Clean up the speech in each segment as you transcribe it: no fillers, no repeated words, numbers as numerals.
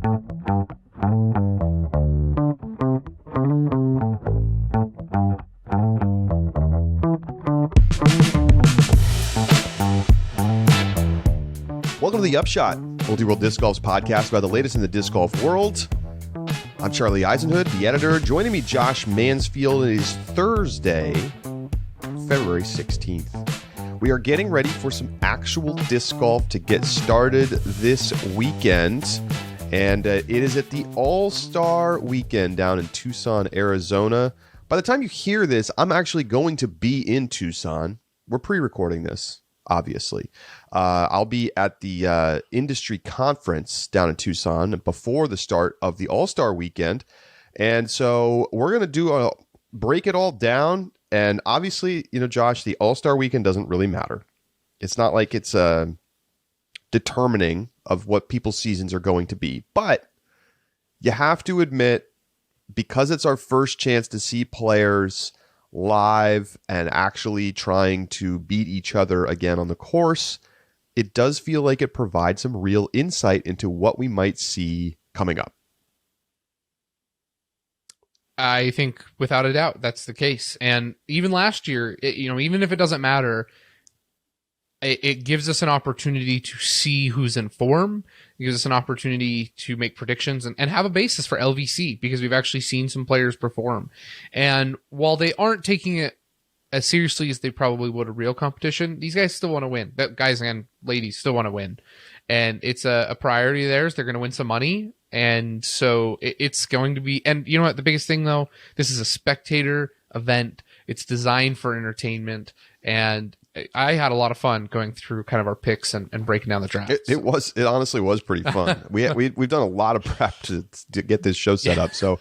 Welcome to the Upshot, Multi-World Disc Golf's podcast about the latest in the disc golf world. I'm Charlie Eisenhood, the editor. Joining me, Josh Mansfield. It is Thursday, February 16th. We are getting ready for some actual disc golf to get started this weekend. And it is at the All-Star Weekend down in Tucson, Arizona. By the time you hear this, I'm actually going to be in Tucson. We're pre-recording this, obviously. I'll be at the industry conference down in Tucson before the start of the All-Star Weekend. And so we're going to break it all down. And obviously, you know, Josh, the All-Star Weekend doesn't really matter. It's not like it's determining of what people's seasons are going to be. But you have to admit, because it's our first chance to see players live and actually trying to beat each other again on the course, it does feel like it provides some real insight into what we might see coming up. I think without a doubt that's the case. And even last year, even if it doesn't matter, it gives us an opportunity to see who's in form. It gives us an opportunity to make predictions and have a basis for LVC, because we've actually seen some players perform. And while they aren't taking it as seriously as they probably would a real competition, these guys still want to win. Guys and ladies still want to win. And it's a priority of theirs. They're going to win some money. And so it's going to be, and you know what, the biggest thing though, this is a spectator event. It's designed for entertainment. And I had a lot of fun going through kind of our picks and breaking down the draft. It honestly was pretty fun. We've done a lot of prep to get this show set up. So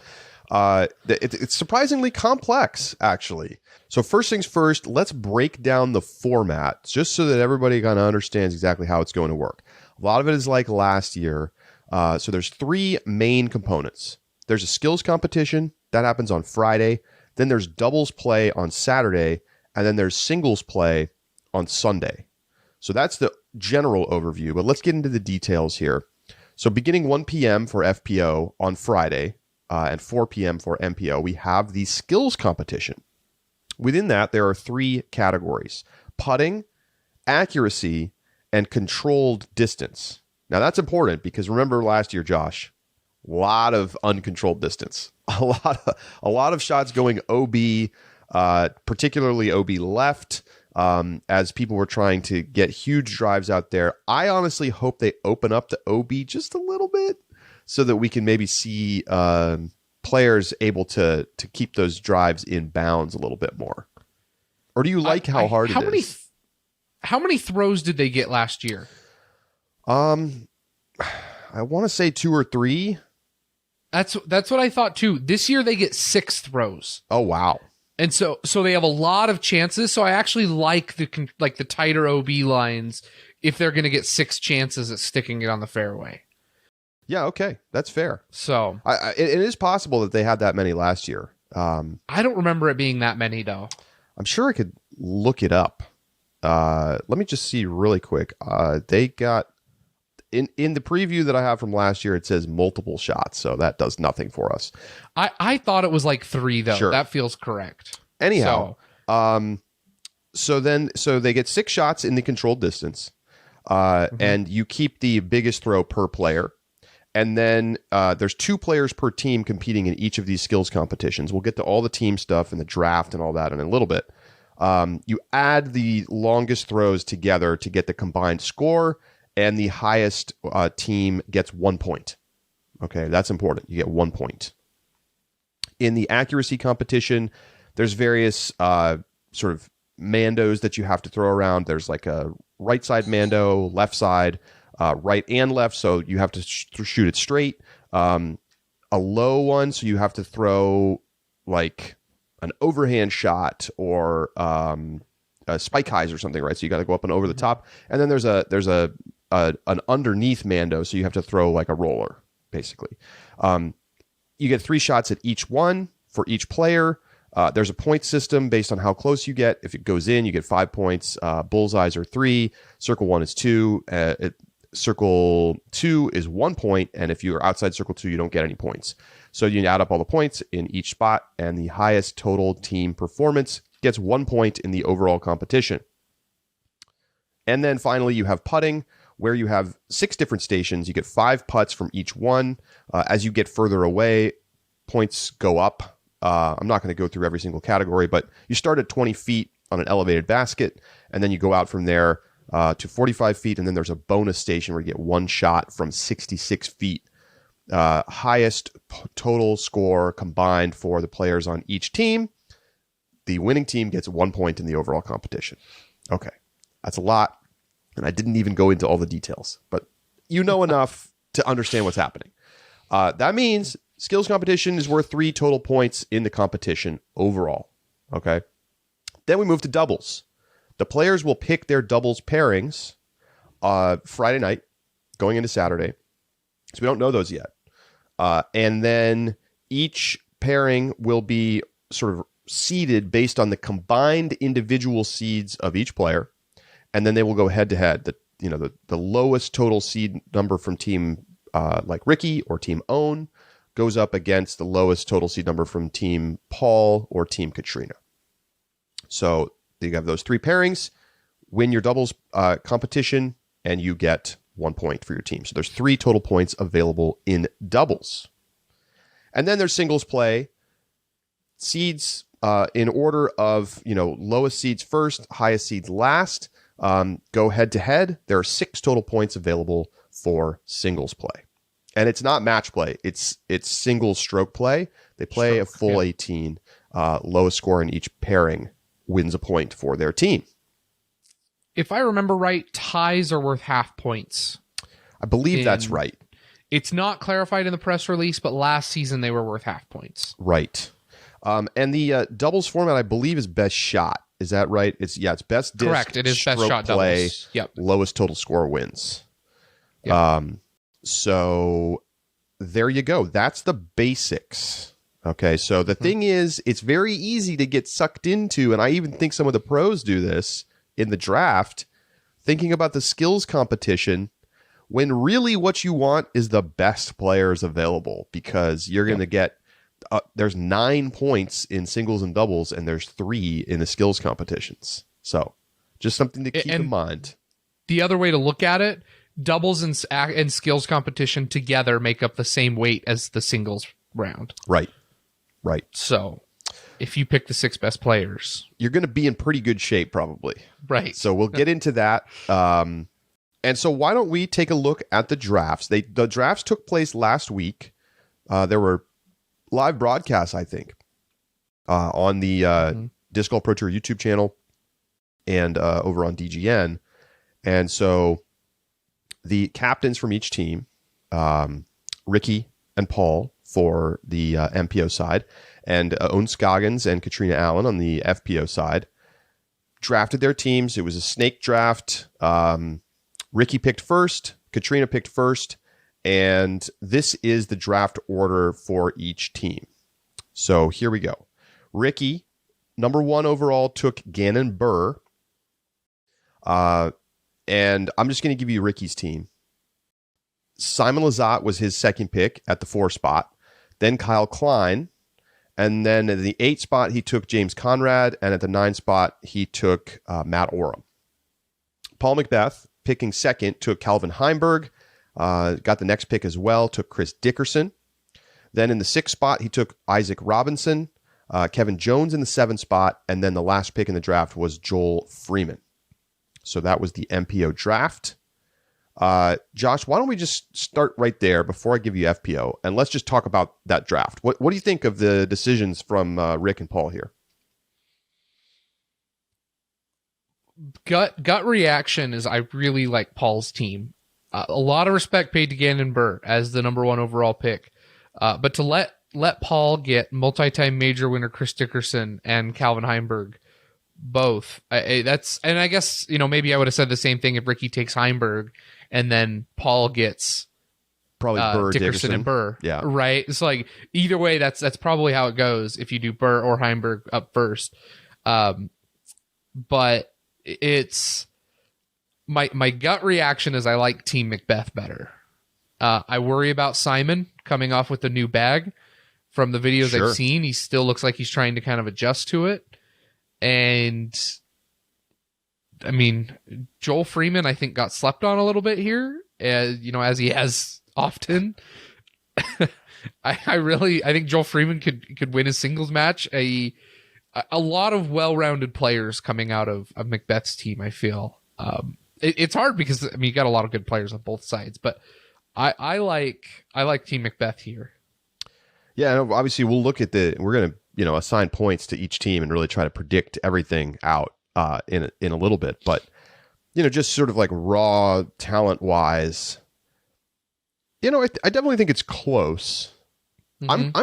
it's surprisingly complex, actually. So first things first, let's break down the format just so that everybody kind of understands exactly how it's going to work. A lot of it is like last year. So there's three main components. There's a skills competition that happens on Friday. Then there's doubles play on Saturday. And then there's singles play on Sunday. So that's the general overview, but let's get into the details here. So beginning 1 p.m. for FPO on Friday and 4 p.m. for MPO, we have the skills competition. Within that, there are three categories: putting, accuracy, and controlled distance. Now that's important because remember last year, Josh, a lot of uncontrolled distance, a lot of shots going OB, particularly OB left, as people were trying to get huge drives out there. I honestly hope they open up the OB just a little bit so that we can maybe see players able to keep those drives in bounds a little bit more. Or do you like how hard it is? How many throws did they get last year? I want to say 2 or 3. That's what I thought too. This year they get 6 throws. Oh, wow. And so they have a lot of chances. So I actually like the tighter OB lines if they're going to get 6 chances at sticking it on the fairway. Yeah, okay, that's fair. So it is possible that they had that many last year. I don't remember it being that many though. I'm sure I could look it up. Let me just see really quick. They got in the preview that I have from last year, it says multiple shots, so that does nothing for us. I thought it was like 3 though. Sure. That feels correct. Anyhow, so they get 6 shots in the controlled distance, and you keep the biggest throw per player. And then there's 2 players per team competing in each of these skills competitions. We'll get to all the team stuff and the draft and all that in a little bit. You add the longest throws together to get the combined score, and the highest team gets 1 point. Okay, that's important. You get 1 point. In the accuracy competition, there's various sort of mandos that you have to throw around. There's like a right side mando, left side, right and left, so you have to shoot it straight. A low one, so you have to throw like an overhand shot or spike highs or something, right? So you got to go up and over the top. And then there's an underneath mando, so you have to throw like a roller, basically. You get 3 shots at each one for each player. There's a point system based on how close you get. If it goes in, you get 5 points. Bullseyes are 3. Circle 1 is 2. circle 2 is 1 point, and if you're outside circle 2, you don't get any points. So you add up all the points in each spot, and the highest total team performance gets 1 point in the overall competition. And then finally, you have putting, where you have 6 different stations. You get 5 putts from each one. As you get further away, points go up. I'm not going to go through every single category, but you start at 20 feet on an elevated basket, and then you go out from there to 45 feet, and then there's a bonus station where you get 1 shot from 66 feet. Highest total score combined for the players on each team. The winning team gets 1 point in the overall competition. Okay, that's a lot, and I didn't even go into all the details, but you know enough to understand what's happening. That means skills competition is worth 3 total points in the competition overall. Okay, then we move to doubles. The players will pick their doubles pairings Friday night going into Saturday. So we don't know those yet. And then each pairing will be sort of seeded based on the combined individual seeds of each player. And then they will go head to head. The lowest total seed number from team like Ricky or team Own goes up against the lowest total seed number from team Paul or team Katrina. So you have those 3 pairings, win your doubles competition, and you get 1 point for your team. So there's 3 total points available in doubles. And then there's singles play. Seeds in order of, lowest seeds first, highest seeds last. Go head to head. There are 6 total points available for singles play. And it's not match play. It's single stroke play. They play a full 18. Lowest score in each pairing wins a point for their team. If I remember right, ties are worth half points. I believe that's right. It's not clarified in the press release, but last season they were worth half points. Right. And the doubles format, I believe, is best shot. Is that right? It's best disc. Correct. It is best shot play, doubles. Yep. Lowest total score wins. Yep. So there you go. That's the basics. Okay. So the thing is, it's very easy to get sucked into, and I even think some of the pros do this in the draft, thinking about the skills competition when really what you want is the best players available, because you're going to get there's 9 points in singles and doubles, and there's 3 in the skills competitions. So just something to keep in mind. The other way to look at it, doubles and skills competition together make up the same weight as the singles round. Right. So if you pick the 6 best players, you're going to be in pretty good shape probably. Right. So we'll get into that. And so why don't we take a look at the drafts? The drafts took place last week. There were live broadcasts, I think, on the Disc Golf Pro Tour YouTube channel and over on DGN. And so the captains from each team, Ricky and Paul for the MPO side, and Owen Scoggins and Katrina Allen on the FPO side, drafted their teams. It was a snake draft. Ricky picked first, Katrina picked first, and this is the draft order for each team. So here we go. Ricky, number 1 overall, took Gannon Burr. And I'm just going to give you Ricky's team. Simon Lizotte was his second pick at the 4 spot. Then Kyle Klein. And then at the 8 spot, he took James Conrad. And at the 9 spot, he took Matt Oram. Paul Macbeth, picking second, took Calvin Heimberg. Got the next pick as well, took Chris Dickerson. Then in the 6th spot, he took Isaac Robinson. Kevin Jones in the 7th spot. And then the last pick in the draft was Joel Freeman. So that was the MPO draft. Josh, why don't we just start right there before I give you FPO, and let's just talk about that draft. What do you think of the decisions from Rick and Paul here? Gut reaction is I really like Paul's team. A lot of respect paid to Gannon Burr as the number 1 overall pick. But to let Paul get multi-time major winner Chris Dickerson and Calvin Heimberg both, and I guess, maybe I would have said the same thing if Ricky takes Heimberg and then Paul gets probably Burr, Dickerson and Burr. Yeah. Right. It's like either way, that's probably how it goes if you do Burr or Heimberg up first. But my gut reaction is I like Team Macbeth better. I worry about Simon coming off with the new bag. From the videos Sure. I've seen, he still looks like he's trying to kind of adjust to it. And I mean, Joel Freeman, I think, got slept on a little bit here, as he has often. I think Joel Freeman could win his singles match. A lot of well-rounded players coming out of Macbeth's team, I feel. It's hard because you got a lot of good players on both sides, but I like Team Macbeth here. Yeah, and obviously we're going to assign points to each team and really try to predict everything out in a little bit, but just sort of like raw talent wise, I definitely think it's close. Mm-hmm.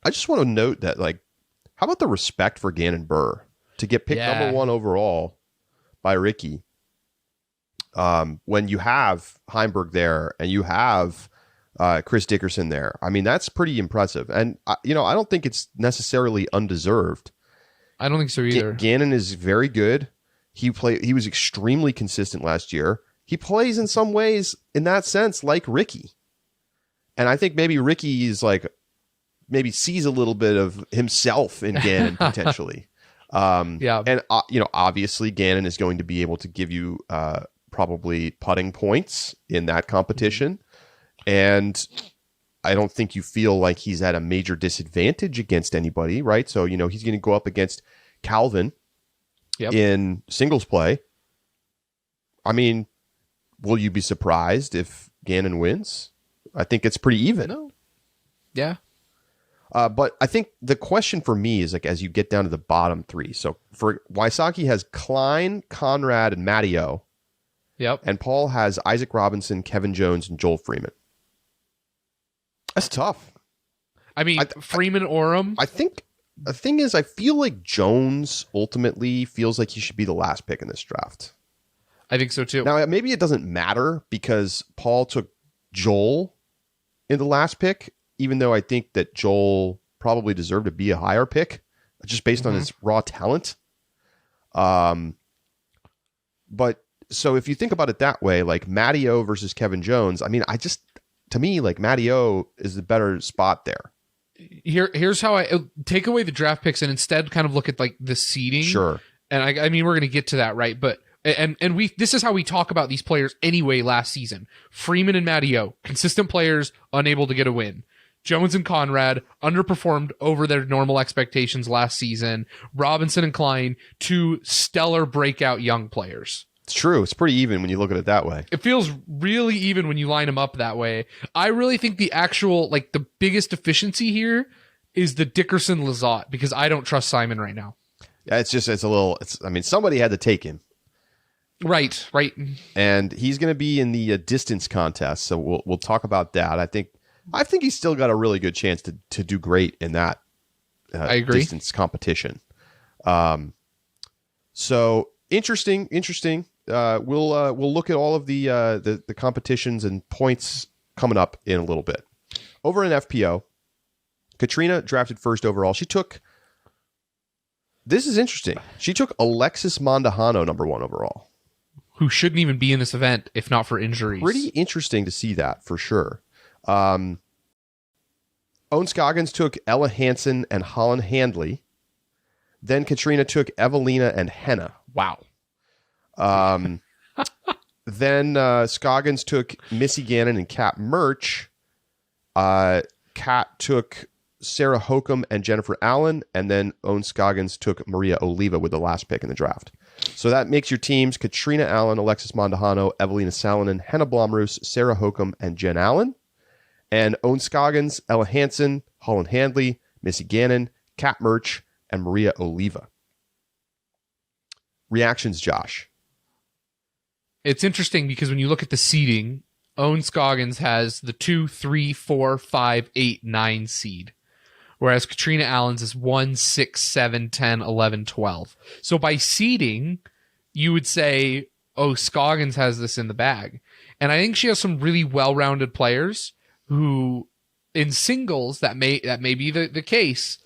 I just want to note that, like, how about the respect for Gannon Buhr to get picked number 1 overall by Ricky? When you have Heimberg there and you have Chris Dickerson there, I mean, that's pretty impressive. And I don't think it's necessarily undeserved. I don't think so either. Gannon is very good. He was extremely consistent last year. He plays in some ways, in that sense, like Ricky. And I think maybe Ricky is maybe sees a little bit of himself in Gannon potentially. And obviously Gannon is going to be able to give you probably putting points in that competition. And I don't think you feel like he's at a major disadvantage against anybody, right? So, he's going to go up against Calvin in singles play. I mean, will you be surprised if Gannon wins? I think it's pretty even. No. Yeah. But I think the question for me is, like, as you get down to the bottom 3. So for Wysocki has Klein, Conrad, and Matteo. Yep. And Paul has Isaac Robinson, Kevin Jones, and Joel Freeman. That's tough. I mean, Freeman Orem. I think the thing is, I feel like Jones ultimately feels like he should be the last pick in this draft. I think so too. Now, maybe it doesn't matter because Paul took Joel in the last pick, even though I think that Joel probably deserved to be a higher pick, just based on his raw talent. But so if you think about it that way, like Matteo versus Kevin Jones, I mean, to me, like, Matteo is the better spot there. Here's how I take away the draft picks and instead kind of look at like the seeding. Sure. And I mean, we're going to get to that, right? But and this is how we talk about these players anyway last season. Freeman and Matteo, consistent players, unable to get a win. Jones and Conrad underperformed over their normal expectations last season. Robinson and Klein, 2 stellar breakout young players. It's true. It's pretty even when you look at it that way. It feels really even when you line them up that way. I really think the actual, like, the biggest deficiency here is the Dickerson-Lizotte, because I don't trust Simon right now. Yeah, I mean, somebody had to take him. Right. And he's going to be in the distance contest, so we'll talk about that. I think he's still got a really good chance to do great in that I agree. Distance competition. So interesting. We'll look at all of the competitions and points coming up in a little bit. Over in FPO, Katrina drafted first overall. This is interesting. She took Alexis Mondahano number 1 overall, who shouldn't even be in this event if not for injuries. Pretty interesting to see that for sure. Owen Scoggins took Ella Hansen and Holland Handley. Then Katrina took Evelina and Henna. Wow. Then Scoggins took Missy Gannon and Kat Murch. Kat took Sarah Hokum and Jennifer Allen, and then Owen Scoggins took Maria Oliva with the last pick in the draft. So that makes your teams Katrina Allen, Alexis Mondahano, Evelina Salonen, Henna Blomroos, Sarah Hokum, and Jen Allen. And Owen Scoggins, Ella Hansen, Holland Handley, Missy Gannon, Kat Murch, and Maria Oliva. Reactions, Josh? It's interesting because when you look at the seeding, Owen Scoggins has the 2, 3, 4, 5, 8, 9 seed. Whereas Katrina Allen's is 1, 6, 7, 10, 11, 12. So by seeding, you would say, oh, Scoggins has this in the bag. And I think she has some really well-rounded players who, in singles, that may be the case.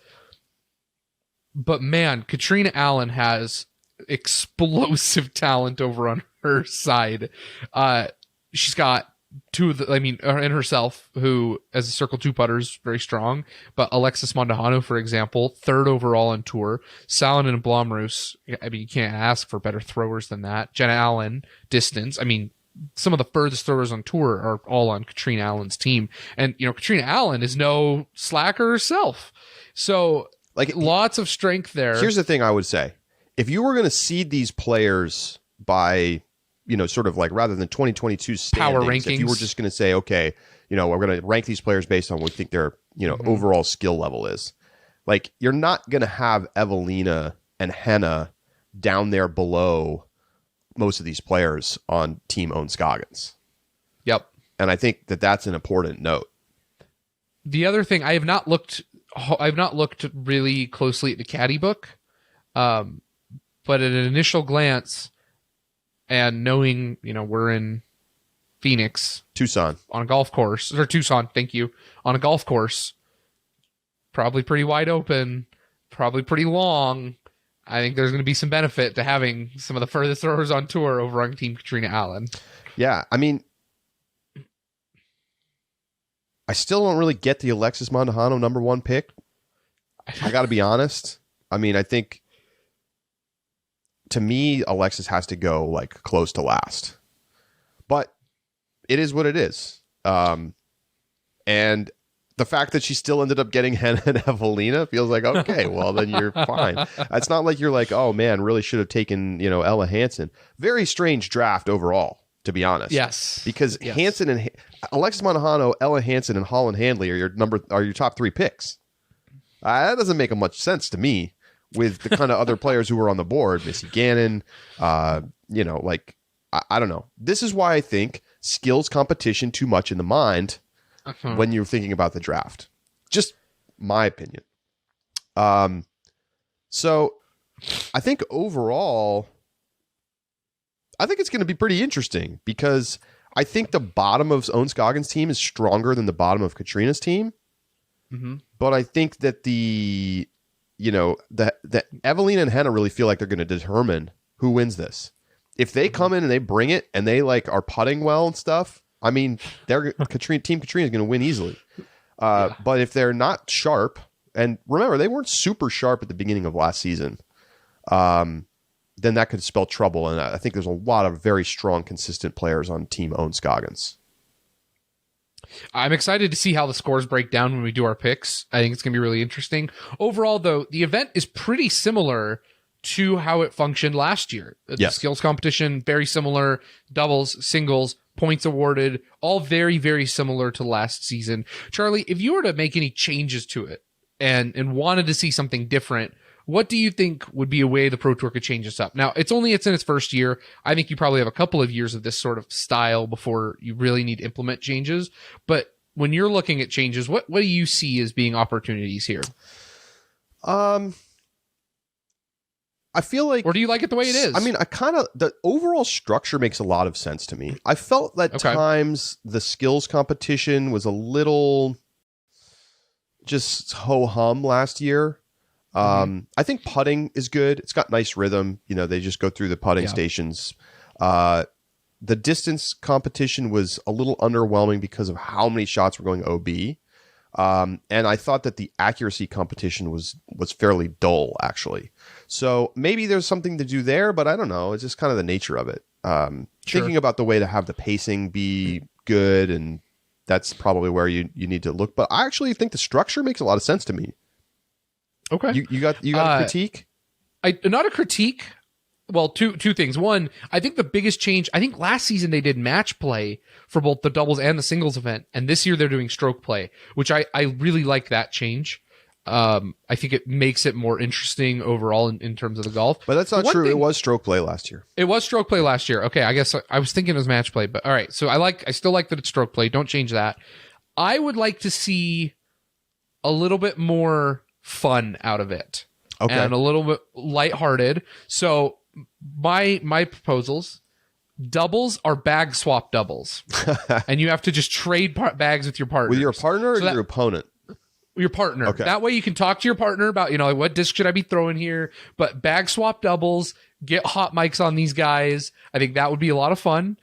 But man, Katrina Allen has explosive talent over on her side. She's got two of the, and herself, who as a circle 2 putter is very strong, but Alexis Mondahano, for example, 3rd overall on tour. Salonen and Blomroos, you can't ask for better throwers than that. Jenna Allen, distance. Some of the furthest throwers on tour are all on Katrina Allen's team. And, Katrina Allen is no slacker herself. So, lots of strength there. Here's the thing I would say. If you were going to seed these players by, sort of rather than 2022 standings, power rankings, if you were just going to say, okay, we're going to rank these players based on what we think their, overall skill level is. You're not going to have Evelina and Henna down there below most of these players on Team Ohn-Scoggins. Yep. And I think that that's an important note. The other thing, I've not looked really closely at the caddy book, but at an initial glance and knowing, we're in Phoenix, Tucson, on a golf course, or Tucson, thank you, on a golf course, probably pretty wide open, probably pretty long. I think there's going to be some benefit to having some of the furthest throwers on tour over on Team Katrina Allen. Yeah, I still don't really get the Alexis Mondahano number 1 pick. I got to be honest. I think, to me, Alexis has to go close to last. But it is what it is. And the fact that she still ended up getting Henna and Evelina feels like, okay, well, then you're fine. It's not like you're like, oh, man, really should have taken, Ella Hansen. Very strange draft overall, to be honest. Yes. Because Hansen and Alexis Mondahano, Ella Hansen, and Holland Handley are your top 3 picks. That doesn't make much sense to me with the kind of other players who were on the board. Missy Gannon, I don't know. This is why I think skills competition too much in the mind when you're thinking about the draft. Just my opinion. So I think overall, I think it's going to be pretty interesting because I think the bottom of Ohn-Scoggins' team is stronger than the bottom of Katrina's team. Mm-hmm. But I think that the Evelina and Henna really feel like they're going to determine who wins this. If they come in and they bring it and they are putting well and stuff, Team Katrina is going to win easily. But if they're not sharp, and remember, they weren't super sharp at the beginning of last season, then that could spell trouble. And I think there's a lot of very strong, consistent players on Team Ohn-Scoggins. I'm excited to see how the scores break down when we do our picks. I think it's going to be really interesting. Overall, though, the event is pretty similar to how it functioned last year. The skills competition, very similar. Doubles, singles, points awarded, all very, very similar to last season. Charlie, if you were to make any changes to it and wanted to see something different, what do you think would be a way the Pro Tour could change this up? Now, it's in its first year. I think you probably have a couple of years of this sort of style before you really need to implement changes. But when you're looking at changes, what do you see as being opportunities here? I feel like... Or do you like it the way it is? The overall structure makes a lot of sense to me. I felt that times the skills competition was a little just ho-hum last year. I think putting is good. It's got nice rhythm. They just go through the putting stations. The distance competition was a little underwhelming because of how many shots were going OB. And I thought that the accuracy competition was fairly dull, actually. So maybe there's something to do there, but I don't know. It's just kind of the nature of it. Thinking about the way to have the pacing be good, and that's probably where you need to look. But I actually think the structure makes a lot of sense to me. Okay. You got a critique? Not a critique. Well, two things. One, I think the biggest change, I think last season they did match play for both the doubles and the singles event. And this year they're doing stroke play, which I really like that change. I think it makes it more interesting overall in terms of the golf. But that's not true. It was stroke play last year. It was stroke play last year. Okay. I guess I was thinking it was match play, but all right. So I still like that it's stroke play. Don't change that. I would like to see a little bit more fun out of it. Okay. And a little bit lighthearted. So my proposals, doubles are bag swap doubles. And you have to just trade bags with your partner. With your partner or your opponent? Your partner. Okay. That way you can talk to your partner about, what disc should I be throwing here? But bag swap doubles, get hot mics on these guys. I think that would be a lot of fun.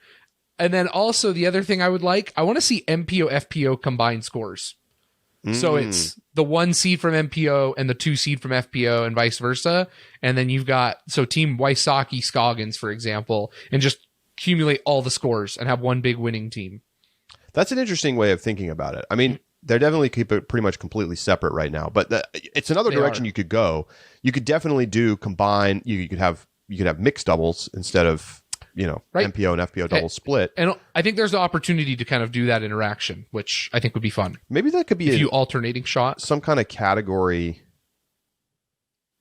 And then also the other thing I want to see MPO FPO combined scores. So it's the 1 seed from MPO and the 2 seed from FPO and vice versa. And then you've got, so Team Wysocki Scoggins, for example, and just accumulate all the scores and have one big winning team. That's an interesting way of thinking about it. I mean, they're definitely keep it pretty much completely separate right now, but it's another direction you could go. You could definitely do combine. You could have mixed doubles instead of, MPO and FPO double split. And I think there's the opportunity to kind of do that interaction, which I think would be fun. Maybe that could be a few alternating shots. Some kind of category.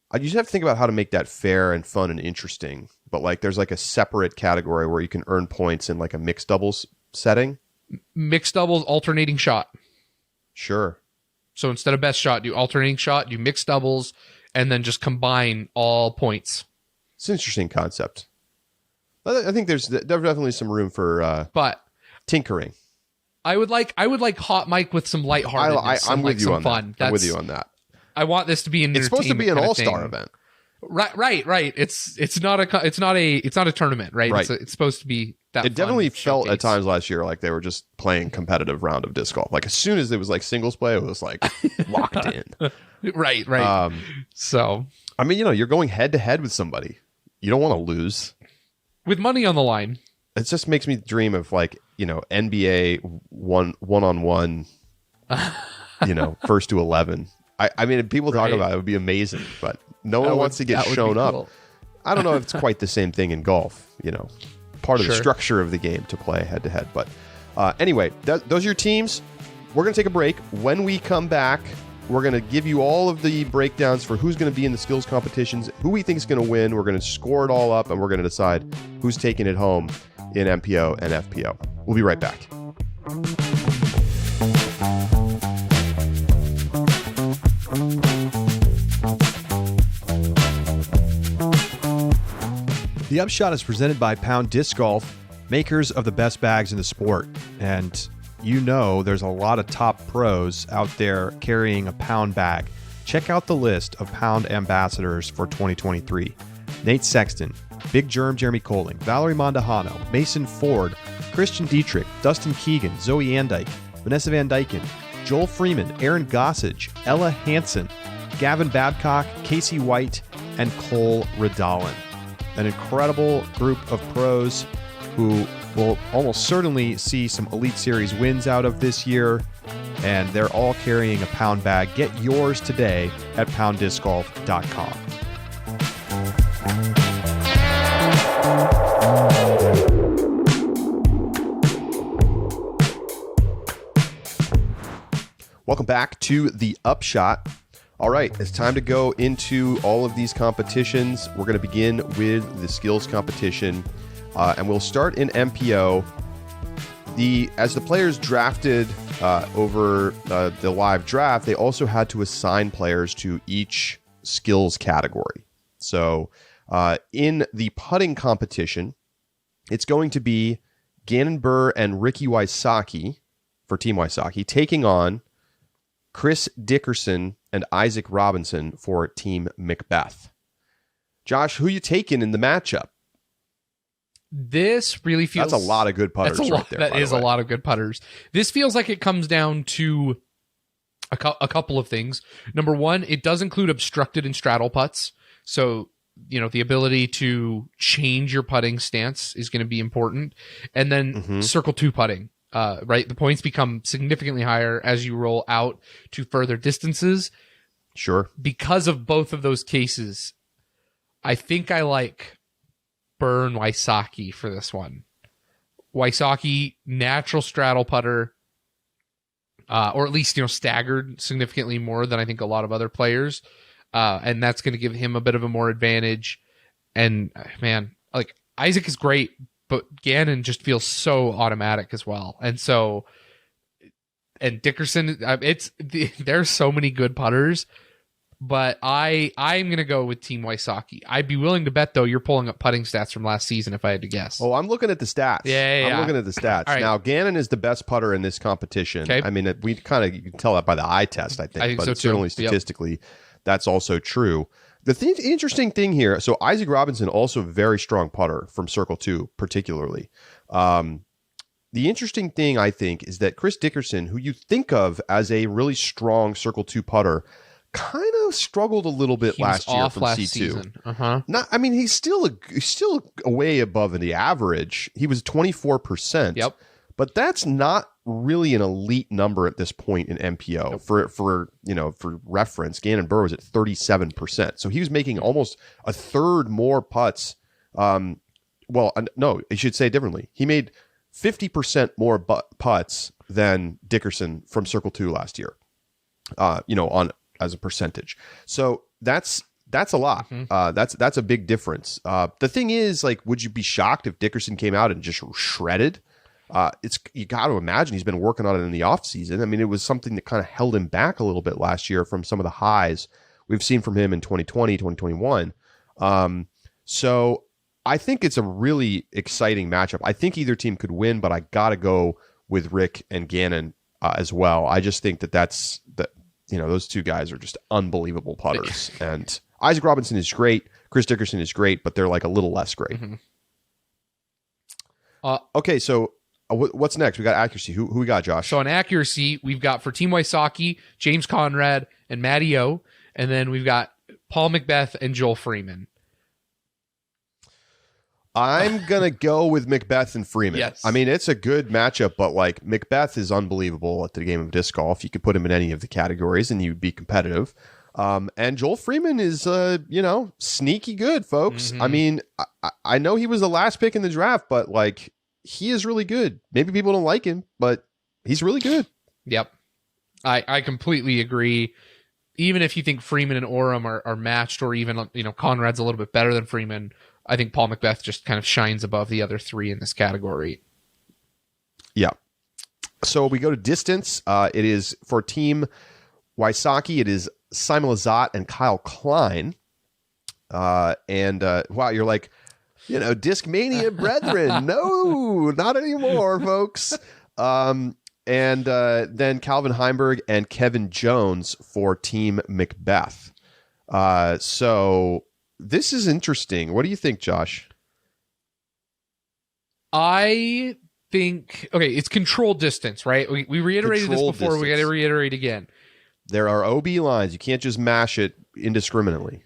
I just have to think about how to make that fair and fun and interesting. But like there's like a separate category where you can earn points in like a mixed doubles setting. Mixed doubles, alternating shot. Sure. So instead of best shot, do alternating shot, do mixed doubles, and then just combine all points. It's an interesting concept. I think there's definitely some room for but tinkering. I would like hot mic with some lightheartedness. I'm with you on fun. that. I'm with you on that. I want this to be an. It's supposed to be an all-star event. Right. It's not a tournament, right? Right. It's supposed to be that. It definitely felt at times last year like they were just playing competitive round of disc golf. Like as soon as it was like singles play, it was like locked in. Right. So I mean, you're going head to head with somebody. You don't want to lose. With money on the line. It just makes me dream of like, NBA one-on-one, first to 11. I mean, if people talk about it, it would be amazing, but no one wants to get shown up. I don't know if it's quite the same thing in golf, part of the structure of the game to play head to head. But anyway, those are your teams. We're going to take a break. When we come back, we're going to give you all of the breakdowns for who's going to be in the skills competitions, who we think is going to win. We're going to score it all up, and we're going to decide who's taking it home in MPO and FPO. We'll be right back. The Upshot is presented by Pound Disc Golf, makers of the best bags in the sport. And there's a lot of top pros out there carrying a Pound bag. Check out the list of Pound ambassadors for 2023. Nate Sexton, Big Germ Jeremy Colling, Valerie Mondahano, Mason Ford, Christian Dietrich, Dustin Keegan, Zoe Andyke, Vanessa Van Dyken, Joel Freeman, Aaron Gossage, Ella Hansen, Gavin Babcock, Casey White, and Cole Radalin. An incredible group of pros who will almost certainly see some Elite Series wins out of this year, and they're all carrying a Pound bag. Get yours today at PoundDiscGolf.com. Welcome back to the Upshot. All right, it's time to go into all of these competitions. We're going to begin with the skills competition, and we'll start in MPO. As the players drafted over the live draft, they also had to assign players to each skills category. So in the putting competition, it's going to be Gannon Burr and Ricky Wysocki for Team Wysocki taking on Chris Dickerson and Isaac Robinson for Team Macbeth. Josh, who you taking in the matchup? This really feels... That's a lot of good putters right there. That is a lot of good putters. This feels like it comes down to a couple of things. Number one, it does include obstructed and straddle putts. So, the ability to change your putting stance is going to be important. And then circle two putting. Right? The points become significantly higher as you roll out to further distances. Sure. Because of both of those cases, I think I like Burr and Wysocki for this one. Wysocki, natural straddle putter, or at least, staggered significantly more than I think a lot of other players. And that's going to give him a bit of a more advantage. And man, like Isaac is great, but Gannon just feels so automatic as well. And so, and Dickerson, there's so many good putters, but I'm going to go with Team Wysocki. I'd be willing to bet, though, you're pulling up putting stats from last season if I had to guess. Oh, I'm looking at the stats. Yeah. I'm looking at the stats. Right. Now, Gannon is the best putter in this competition. Okay. I mean, you can tell that by the eye test, I think. But so too. certainly statistically, that's also true. Interesting thing here. So Isaac Robinson, also a very strong putter from Circle 2, particularly. The interesting thing, I think, is that Chris Dickerson, who you think of as a really strong Circle 2 putter, kind of struggled a little bit last year from C2. Season. Not, I mean, he's still way above the average. He was 24%. Yep. But that's not really an elite number at this point in MPO. Nope. For reference, Gannon Burr was at 37%. So he was making almost a third more putts. No, I should say it differently. He made 50% more putts than Dickerson from Circle 2 last year. As a percentage. So that's a lot. That's a big difference. The thing is, like, would you be shocked if Dickerson came out and just shredded? You got to imagine he's been working on it in the off season. I mean, it was something that kind of held him back a little bit last year from some of the highs we've seen from him in 2020, 2021. So I think it's a really exciting matchup. I think either team could win, but I got to go with Rick and Gannon as well. I just think those two guys are just unbelievable putters. And Isaac Robinson is great. Chris Dickerson is great, but they're like a little less great. Okay, so what's next? We got accuracy. Who we got, Josh? So on accuracy, we've got for Team Wysocki, James Conrad and Matty O. And then we've got Paul McBeth and Joel Freeman. I'm going to go with McBeth and Freeman. Yes. I mean, it's a good matchup, but like McBeth is unbelievable at the game of disc golf. You could put him in any of the categories and you'd be competitive. And Joel Freeman is, sneaky good, folks. I mean, I know he was the last pick in the draft, but like he is really good. Maybe people don't like him, but he's really good. Yep. I completely agree. Even if you think Freeman and Oram are matched, or even, Conrad's a little bit better than Freeman, I think Paul McBeth just kind of shines above the other three in this category. Yeah. So we go to distance. It is for Team Wysocki. It is Simon Lizotte and Kyle Klein. Wow, you're like, Discmania brethren. No, not anymore, folks. And then Calvin Heimberg and Kevin Jones for Team McBeth. So this is interesting. What do you think, Josh? I think, it's controlled distance, right? We reiterated Controlled this before. distance. We got to reiterate again. There are OB lines. You can't just mash it indiscriminately.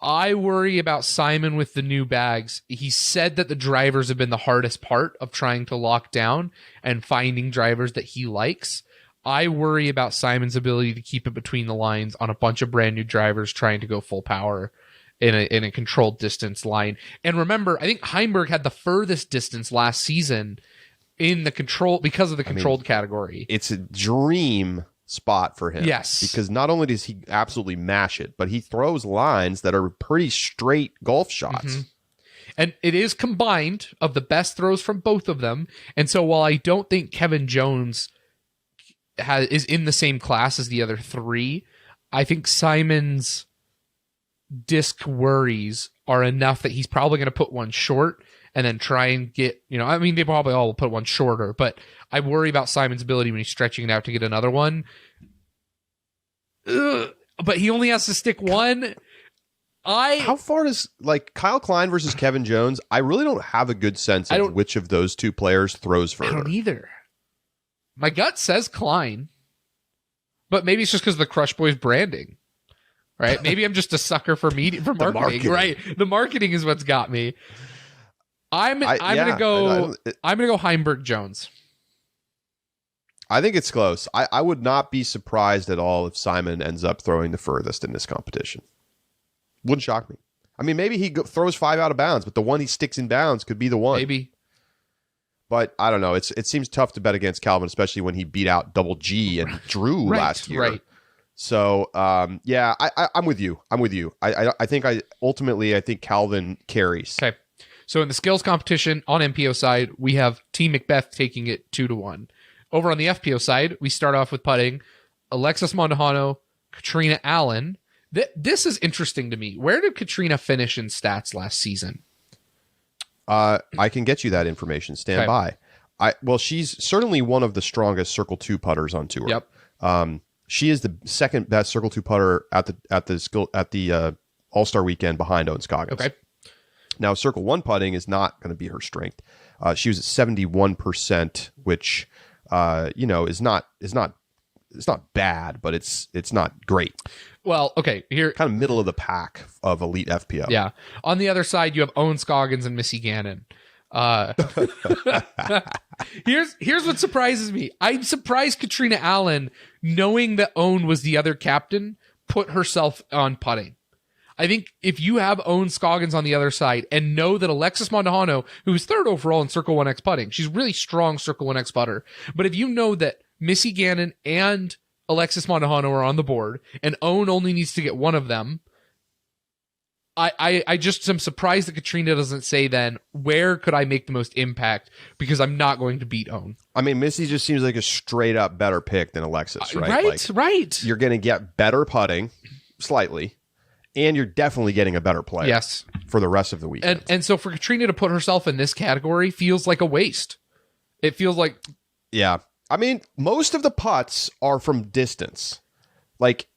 I worry about Simon with the new bags. He said that the drivers have been the hardest part of trying to lock down and finding drivers that he likes. I worry about Simon's ability to keep it between the lines on a bunch of brand new drivers trying to go full power in a controlled distance line. And remember, I think Heimberg had the furthest distance last season in the control because of the controlled category. It's a dream spot for him. Yes. Because not only does he absolutely mash it, but he throws lines that are pretty straight golf shots. And it is combined of the best throws from both of them. And so while I don't think Kevin Jones is in the same class as the other three, I think Simon's disc worries are enough that he's probably going to put one short and then try and get, they probably all will put one shorter, but I worry about Simon's ability when he's stretching it out to get another one. But he only has to stick one. How far does Kyle Klein versus Kevin Jones? I really don't have a good sense of which of those two players throws further. I don't either. My gut says Klein, but maybe it's just because of the Crush Boys branding, right? Maybe I'm just a sucker for marketing, right? The marketing is what's got me. I'm gonna go Heimberg Jones. I think it's close. I would not be surprised at all if Simon ends up throwing the furthest in this competition. Wouldn't shock me. I mean, maybe he throws 5 out of bounds, but the one he sticks in bounds could be the one. Maybe. But I don't know. It seems tough to bet against Calvin, especially when he beat out Double G and Drew last year. Right. So, I'm with you. I think Calvin carries. Okay. So in the skills competition on MPO side, we have Team McBeth taking it 2-1. Over on the FPO side, we start off with putting Alexis Mondahano, Katrina Allen. This is interesting to me. Where did Katrina finish in stats last season? I can get you that information. Stand by. She's certainly one of the strongest Circle 2 putters on tour. Yep. She is the second best Circle 2 putter at the All-Star weekend behind Owen Scoggins. Okay. Now, Circle 1 putting is not going to be her strength. She was at 71%, which is not bad, but it's not great. Well, okay, here Kind of middle of the pack of elite FPO. yeah. On the other side, you have Owen Scoggins and Missy Gannon. Here's what surprises me. I'm surprised Katrina Allen, knowing that Owen was the other captain, put herself on putting. I think if you have Owen Scoggins on the other side and know that Alexis Montejano, who's third overall in Circle 1X putting, she's really strong Circle 1X putter. But if you know that Missy Gannon and Alexis Montejano are on the board and Owen only needs to get one of them, I just am surprised that Katrina doesn't say then, where could I make the most impact? Because I'm not going to beat Owen. I mean, Missy just seems like a straight up better pick than Alexis, right? Right. You're going to get better putting, slightly, and you're definitely getting a better player. Yes. For the rest of the weekend. And so for Katrina to put herself in this category feels like a waste. It feels like... Yeah. I mean, most of the putts are from distance. Like,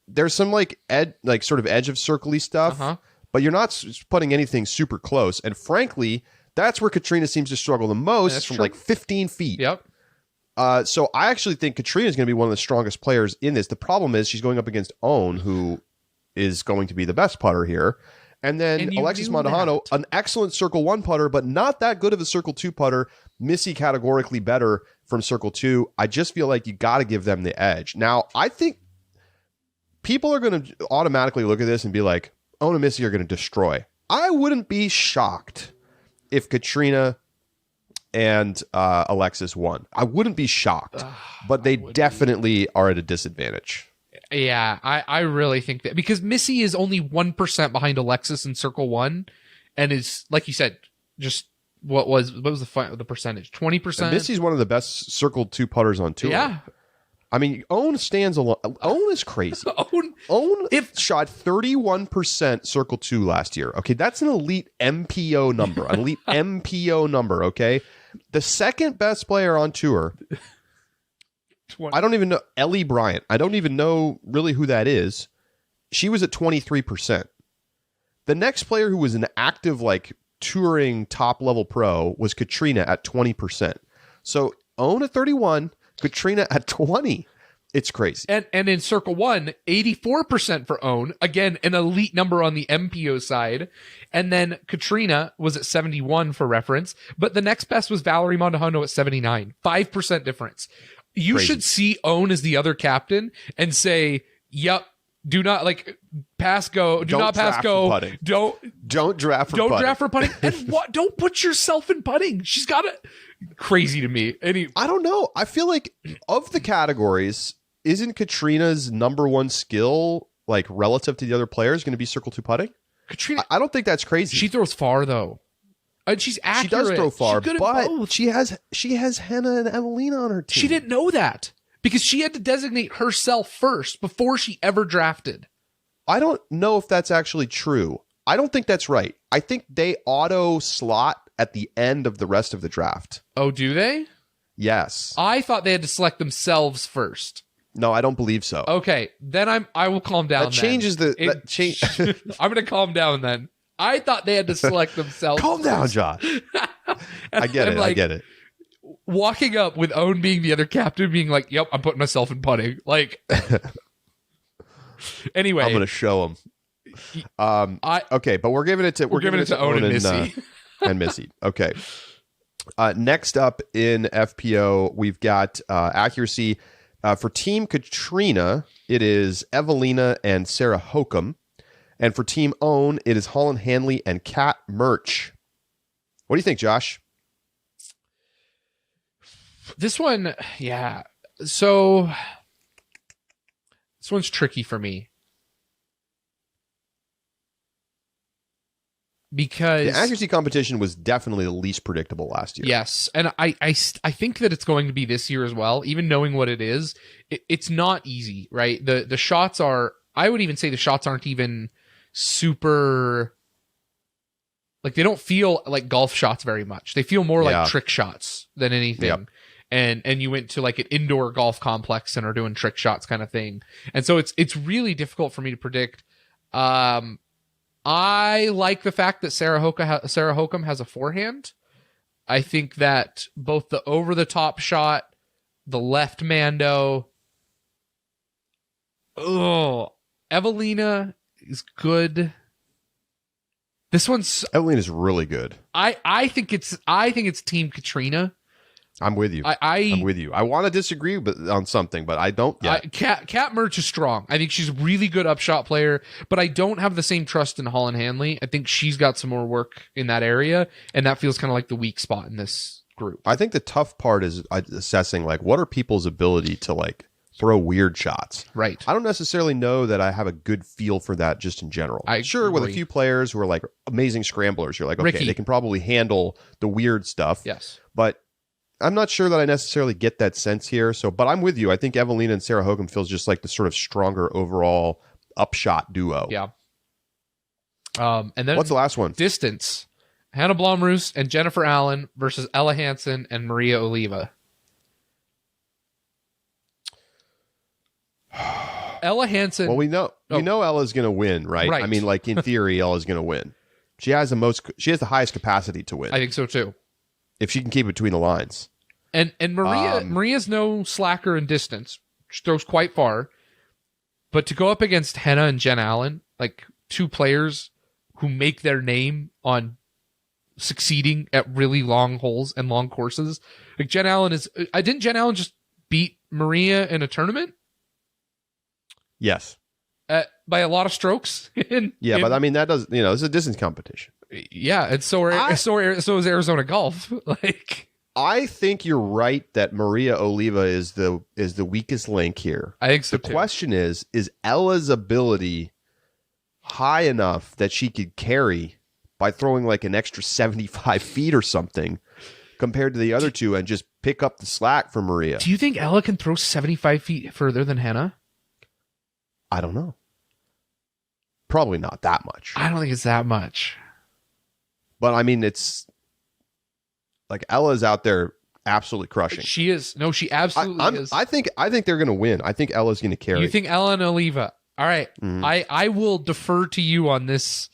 there's some sort of edge of circle-y stuff, but you're not putting anything super close. And frankly, that's where Katrina seems to struggle the most. That's from true. 15 feet. Yep. So I actually think Katrina is going to be one of the strongest players in this. The problem is she's going up against Owen, who is going to be the best putter here. And then Alexis Montejano, an excellent Circle 1 putter, but not that good of a Circle 2 putter. Missy categorically better from Circle 2. I just feel like you got to give them the edge. Now, I think people are going to automatically look at this and be like, Owen and Missy are going to destroy. I wouldn't be shocked if Katrina and Alexis won. I wouldn't be shocked, but they definitely are at a disadvantage. Yeah, I really think that, because Missy is only 1% behind Alexis in Circle 1 and is, like you said, just what was the percentage? 20%? Missy's one of the best Circle 2 putters on tour. Yeah. I mean, Owen stands alone. Owen is crazy. Owen shot 31% Circle 2 last year. Okay, that's an elite MPO number. An elite MPO number, okay? The second best player on tour, I don't even know, Ellie Bryant. I don't even know really who that is. She was at 23%. The next player who was an active, touring top-level pro was Katrina at 20%. So, Owen at 31, Katrina at 20. It's crazy. And in Circle 1, 84% for Owen. Again, an elite number on the MPO side. And then Katrina was at 71 for reference. But the next best was Valerie Montejano at 79. 5% difference. You Crazy. should see Owen as the other captain and say, yep, do not pass go. Do not pass go. Don't draft for don't putting. draft for putting. And don't put yourself in putting. She's got it. Crazy to me. I don't know. I feel like of the categories, isn't Katrina's number one skill, relative to the other players, going to be Circle 2 putting? Katrina, I don't think that's crazy. She throws far though. And she's accurate. She does throw far, but both. she has Henna and Evelina on her team. She didn't know that because she had to designate herself first before she ever drafted. I don't know if that's actually true. I don't think that's right. I think they auto slot at the end of the rest of the draft. Oh, do they? Yes. I thought they had to select themselves first. No, I don't believe so. Okay, then I will calm down. That changes I'm going to calm down then. I thought they had to select themselves. Calm down, Josh. I get it. I get it. Walking up with Owen being the other captain, being like, "Yep, I'm putting myself in putting." Anyway, I'm going to show him. Okay, but we're giving it to Owen and Missy and Missy. Okay. Next up in FPO, we've got accuracy for Team Katrina. It is Evelina and Sarah Hokum. And for Team Own, it is Holland Hanley and Kat Murch. What do you think, Josh? This one, yeah. So this one's tricky for me. Because the accuracy competition was definitely the least predictable last year. Yes, and I think that it's going to be this year as well. Even knowing what it is, it's not easy, right? The shots are, I would even say the shots aren't even super, they don't feel like golf shots very much. They feel more like trick shots than anything. Yep. And you went to an indoor golf complex and are doing trick shots kind of thing. And so it's really difficult for me to predict. I like the fact that Sarah Hokum has a forehand. I think that both the over-the-top shot, the left mando, Evelina is good. This one's Evelina's really good. I think it's Team Katrina. I'm with you. I'm with you. I want to disagree on something, but I don't yet. Kat Mertz is strong. I think she's a really good upshot player, but I don't have the same trust in Holland Hanley. I think she's got some more work in that area, and that feels kind of like the weak spot in this group. I think the tough part is assessing like what are people's ability to like throw weird shots. Right. I don't necessarily know that I have a good feel for that just in general. Sure, with a few players who are like amazing scramblers, you're like, okay, Ricky. they can probably handle the weird stuff. Yes. But I'm not sure that I necessarily get that sense here. So, but I'm with you. I think Evelina and Sarah Hogan feels just like the sort of stronger overall upshot duo. Yeah. And then what's the last one? Distance. Hannah Blomroos and Jennifer Allen versus Ella Hansen and Maria Oliva. Ella Hansen. Well, we know Ella's going to win, right? Right. I mean, like in theory, Ella's going to win. She has the highest capacity to win. I think so too. If she can keep it between the lines. And Maria's no slacker in distance. She throws quite far. But to go up against Henna and Jen Allen, like two players who make their name on succeeding at really long holes and long courses. Like Jen Allen didn't Jen Allen just beat Maria in a tournament? Yes. By a lot of strokes. But I mean that does it's a distance competition. Yeah, and so is Arizona Golf. Like I think you're right that Maria Oliva is the weakest link here. I think so The too. question is Ella's ability high enough that she could carry by throwing like an extra 75 feet or something compared to the other two and just pick up the slack for Maria? Do you think Ella can throw 75 feet further than Henna? I don't know. Probably not that much. I don't think it's that much. But I mean, it's like Ella's out there absolutely crushing. She is. No, she absolutely is. I think they're going to win. I think Ella's going to carry. You think Ella and Oliva? All right. Mhm. I will defer to you on this.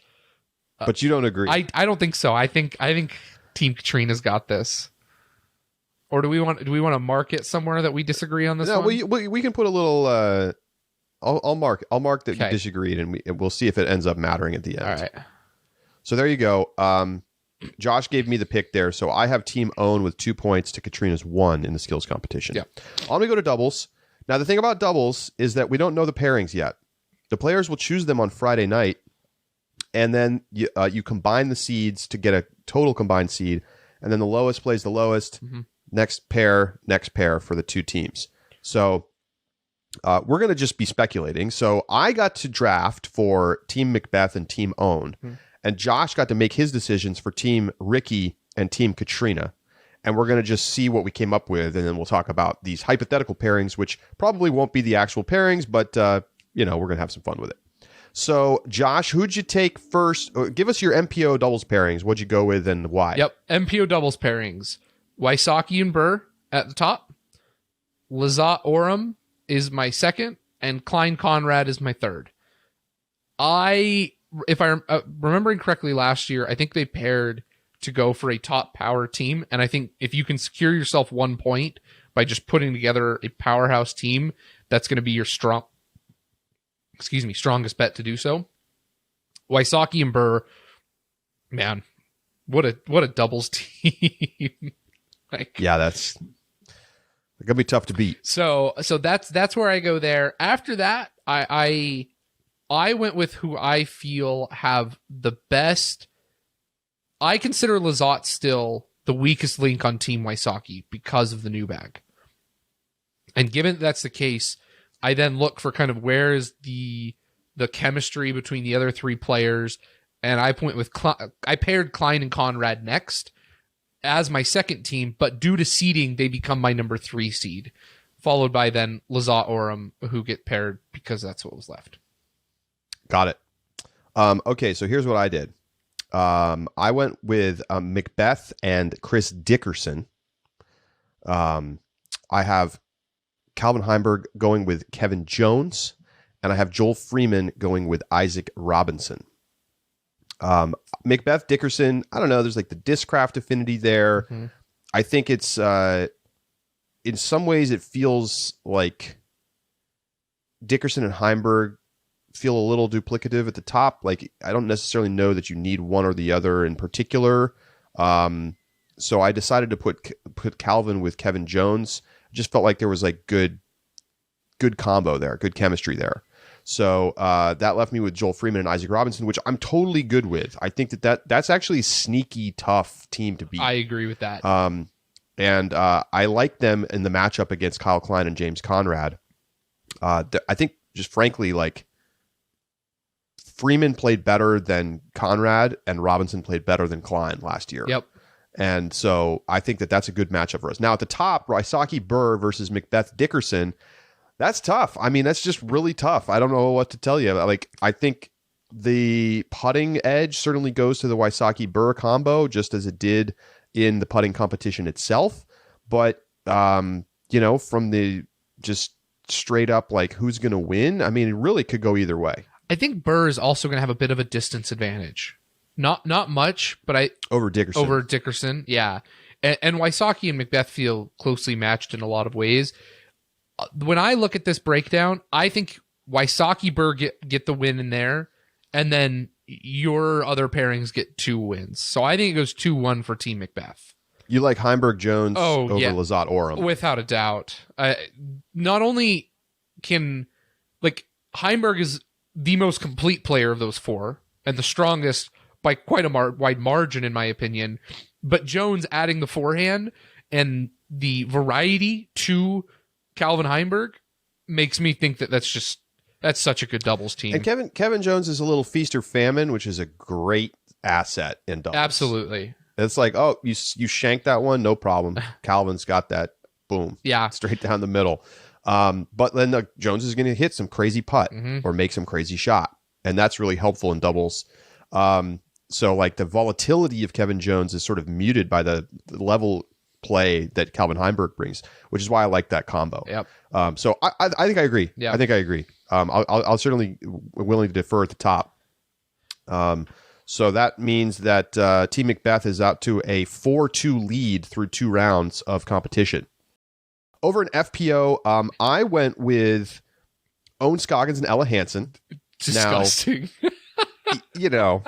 But you don't agree. I don't think so. I think Team Katrina's got this. Or do we want to mark it somewhere that we disagree on this no, one? we can put a little. I'll mark that Okay. you disagreed, and we'll see if it ends up mattering at the end. All right. So there you go. Josh gave me the pick there, so I have Team Own with 2 points to Katrina's 1 in the skills competition. Yeah. I'm going to go to doubles. Now, the thing about doubles is that we don't know the pairings yet. The players will choose them on Friday night, and then you combine the seeds to get a total combined seed, and then the lowest plays the lowest. Mhm. Next pair for the two teams. So we're going to just be speculating. So I got to draft for Team Macbeth and Team Own, and Josh got to make his decisions for Team Ricky and Team Katrina. And we're going to just see what we came up with, and then we'll talk about these hypothetical pairings, which probably won't be the actual pairings, but we're going to have some fun with it. So, Josh, who'd you take first? Give us your MPO doubles pairings. What'd you go with and why? Yep. MPO doubles pairings. Wysocki and Burr at the top. Lizotte Oram is my second, and Klein Conrad is my third. If I'm remembering correctly last year, I think they paired to go for a top power team. And I think if you can secure yourself 1 point by just putting together a powerhouse team, that's going to be your strongest bet to do so. Wysocki and Burr, man, what a doubles team. That's gonna be tough to beat. So that's where I go there. After that, I went with who I feel have the best. I consider Lizotte still the weakest link on Team Wysocki because of the new bag. And given that's the case, I then look for kind of where is the chemistry between the other three players, and I paired Klein and Conrad next as my second team, but due to seeding, they become my number 3 seed, followed by then Lizotte Oram, who get paired because that's what was left. Got it. Okay, so here's what I did. I went with Macbeth and Chris Dickerson. I have Calvin Heimberg going with Kevin Jones, and I have Joel Freeman going with Isaac Robinson. Macbeth Dickerson, I don't know. There's like the Discraft affinity there. Mm-hmm. I think it's in some ways it feels like Dickerson and Heimberg feel a little duplicative at the top. Like I don't necessarily know that you need one or the other in particular. So I decided to put Calvin with Kevin Jones. I just felt like there was like good combo there, good chemistry there. So that left me with Joel Freeman and Isaac Robinson, which I'm totally good with. I think that's actually a sneaky tough team to beat. I agree with that. And I like them in the matchup against Kyle Klein and James Conrad. I think just frankly, like Freeman played better than Conrad and Robinson played better than Klein last year. Yep. And so I think that's a good matchup for us. Now at the top, Rysaki Burr versus Macbeth Dickerson. That's tough. I mean, that's just really tough. I don't know what to tell you. Like, I think the putting edge certainly goes to the Wysocki Burr combo, just as it did in the putting competition itself. But, from the just straight up, like, who's going to win? I mean, it really could go either way. I think Burr is also going to have a bit of a distance advantage. Not much, but over Dickerson, yeah. And Wysocki and Macbeth feel closely matched in a lot of ways. When I look at this breakdown, I think Wysocki Burr get the win in there, and then your other pairings get 2 wins. So I think it goes 2-1 for Team Macbeth. You like Heimberg Jones over Lazat Oram? Without a doubt. Not only can, like, Heimberg is the most complete player of those 4, and the strongest by quite a wide margin, in my opinion, but Jones adding the forehand and the variety to Calvin Heimberg makes me think that's such a good doubles team. And Kevin Jones is a little feast or famine, which is a great asset in doubles. Absolutely. It's like, oh, you shanked that one, no problem. Calvin's got that, boom, yeah, straight down the middle. But then Jones is going to hit some crazy putt or make some crazy shot, and that's really helpful in doubles. So like the volatility of Kevin Jones is sort of muted by the level play that Calvin Heimberg brings, which is why I like that combo. Yep. So I think I agree. Yeah. I think I agree. I'll certainly willing to defer at the top. So that means that Team Macbeth is out to a 4-2 lead through 2 rounds of competition. Over in FPO, I went with Owen Scoggins and Ella Hansen. Disgusting. Now,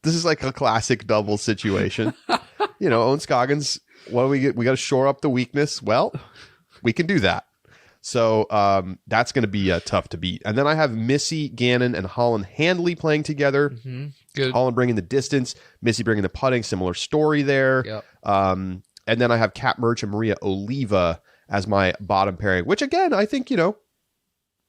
this is like a classic double situation. Owen Scoggins, what do we get? We got to shore up the weakness. Well, we can do that. So that's going to be tough to beat. And then I have Missy Gannon and Holland Handley playing together. Mm-hmm. Good. Holland bringing the distance, Missy bringing the putting. Similar story there. Yep. And then I have Kat Murch and Maria Oliva as my bottom pairing, which again, I think,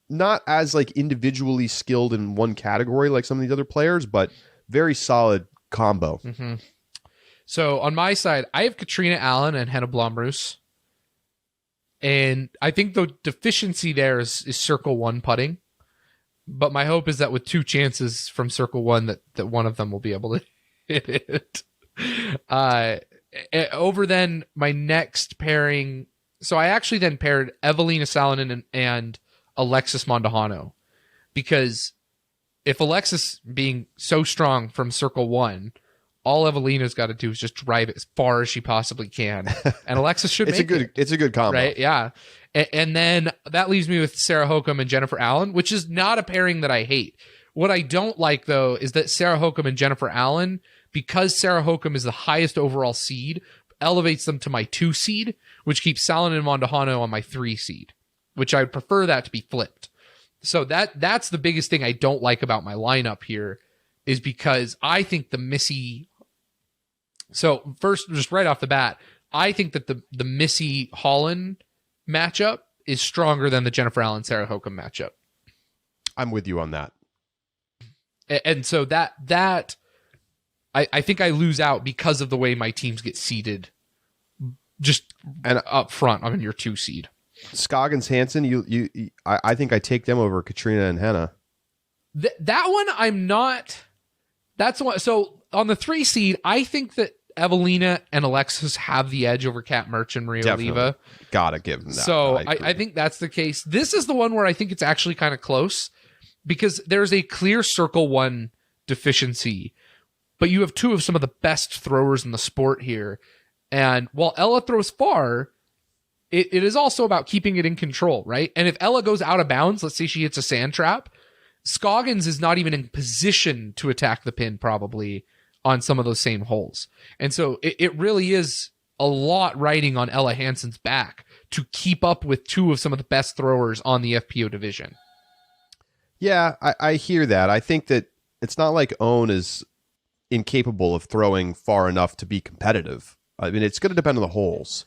not as like individually skilled in one category like some of these other players, but very solid combo. Mm-hmm. So on my side, I have Katrina Allen and Hannah Blomroos. And I think the deficiency there is circle 1 putting. But my hope is that with 2 chances from circle 1 that one of them will be able to hit it. Over then my next pairing. So I actually then paired Evelina Salonen and Alexis Mondahano. Because if Alexis being so strong from circle 1, all Evelina's got to do is just drive it as far as she possibly can, and Alexis should make it. It's a good combo, right? Yeah, and then that leaves me with Sarah Hokum and Jennifer Allen, which is not a pairing that I hate. What I don't like though is that Sarah Hokum and Jennifer Allen, because Sarah Hokum is the highest overall seed, elevates them to my 2 seed, which keeps Salonen and Mondahano on my 3 seed, which I would prefer that to be flipped. So that's the biggest thing I don't like about my lineup here, is because I think the Missy. So first, just right off the bat, I think that the Missy Holland matchup is stronger than the Jennifer Allen Sarah Hokum matchup. I'm with you on that. And so that I think I lose out because of the way my teams get seeded just up front. I'm in your 2 seed. Scoggins Hansen, I think I take them over Katrina and Hannah. That one I'm not. That's one. So on the 3 seed, I think that Evelina and Alexis have the edge over Kat Murch and Maria Oliva. Gotta give them that. So I think that's the case. This is the one where I think it's actually kind of close, because there's a clear circle 1 deficiency but you have two of some of the best throwers in the sport here. And while Ella throws far, it is also about keeping it in control, right? And if Ella goes out of bounds, let's say she hits a sand trap, Scoggins is not even in position to attack the pin probably on some of those same holes. And so it really is a lot riding on Ella Hansen's back to keep up with two of some of the best throwers on the FPO division. Yeah, I hear that. I think that it's not like Owen is incapable of throwing far enough to be competitive. I mean, it's going to depend on the holes.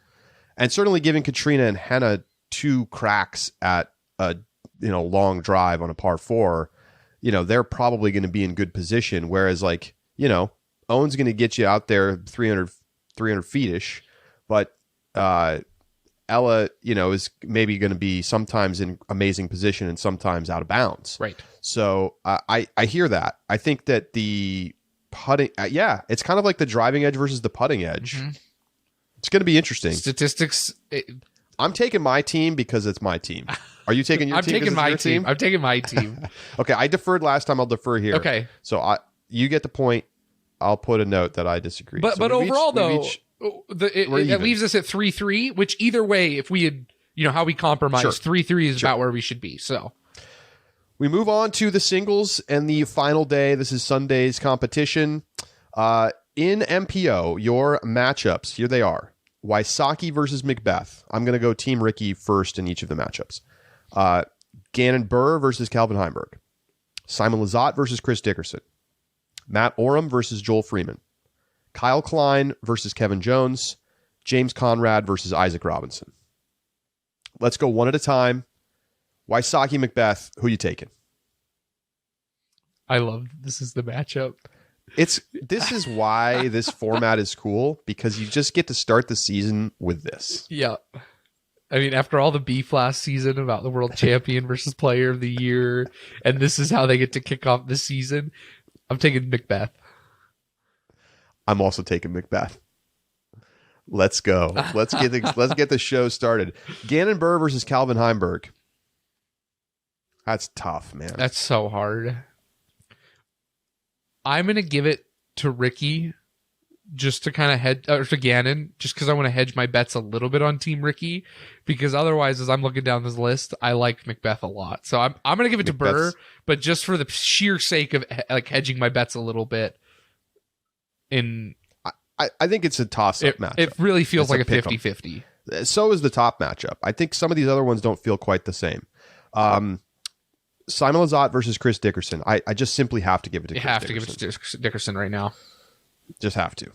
And certainly giving Katrina and Henna 2 cracks at a long drive on a par 4, they're probably going to be in good position. Whereas Owen's going to get you out there 300 feet-ish, but Ella, is maybe going to be sometimes in amazing position and sometimes out of bounds. Right. So I hear that. I think that the putting, it's kind of like the driving edge versus the putting edge. Mm-hmm. It's going to be interesting. Statistics. I'm taking my team because it's my team. Are you taking your team? I'm taking my team. I'm taking my team. Okay, I deferred last time. I'll defer here. Okay. So you get the point. I'll put a note that I disagree. But overall, it leaves us at 3-3, which either way, if we had, how we compromise, sure. 3-3 is about where we should be. So we move on to the singles and the final day. This is Sunday's competition. In MPO, your matchups, here they are. Wysocki versus Macbeth. I'm going to go Team Ricky first in each of the matchups. Gannon Burr versus Calvin Heimberg. Simon Lizotte versus Chris Dickerson. Matt Oram versus Joel Freeman. Kyle Klein versus Kevin Jones. James Conrad versus Isaac Robinson. Let's go one at a time. Wysocki, Macbeth, who you taking? I love this is the matchup. This is why this format is cool, because you just get to start the season with this. Yeah. I mean, after all the beef last season about the world champion versus player of the year, and this is how they get to kick off the season, I'm taking Macbeth. I'm also taking Macbeth. Let's go. Let's get the show started. Gannon Burr versus Calvin Heimberg. That's tough, man. That's so hard. I'm going to give it to Ricky just to kind of hedge, or to Gannon, just because I want to hedge my bets a little bit on Team Ricky, because otherwise, as I'm looking down this list, I like Macbeth a lot. So I'm going to give it to Burr, but just for the sheer sake of hedging my bets a little bit. I think it's a toss-up matchup. It really feels like a 50-50. So is the top matchup. I think some of these other ones don't feel quite the same. Simon Lizotte versus Chris Dickerson. I just simply have to give it to Chris Dickerson. You have to give it to Dickerson right now. Just have to.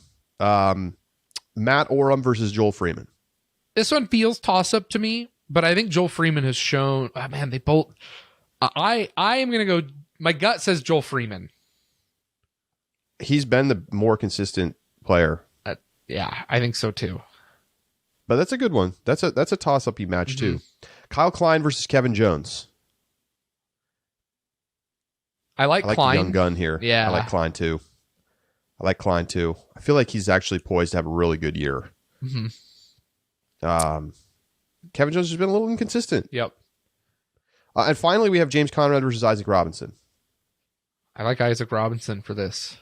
Matt Oram versus Joel Freeman. This one feels toss-up to me, but I think Joel Freeman has shown... Oh, man, they both... I am going to go... My gut says Joel Freeman. He's been the more consistent player. Yeah, I think so too. But that's a good one. That's a toss-up match too. Kyle Klein versus Kevin Jones. I like Klein. The young gun here. Yeah. I like Klein too. I feel like he's actually poised to have a really good year. Mm-hmm. Kevin Jones has been a little inconsistent. Yep. And finally, we have James Conrad versus Isaac Robinson. I like Isaac Robinson for this.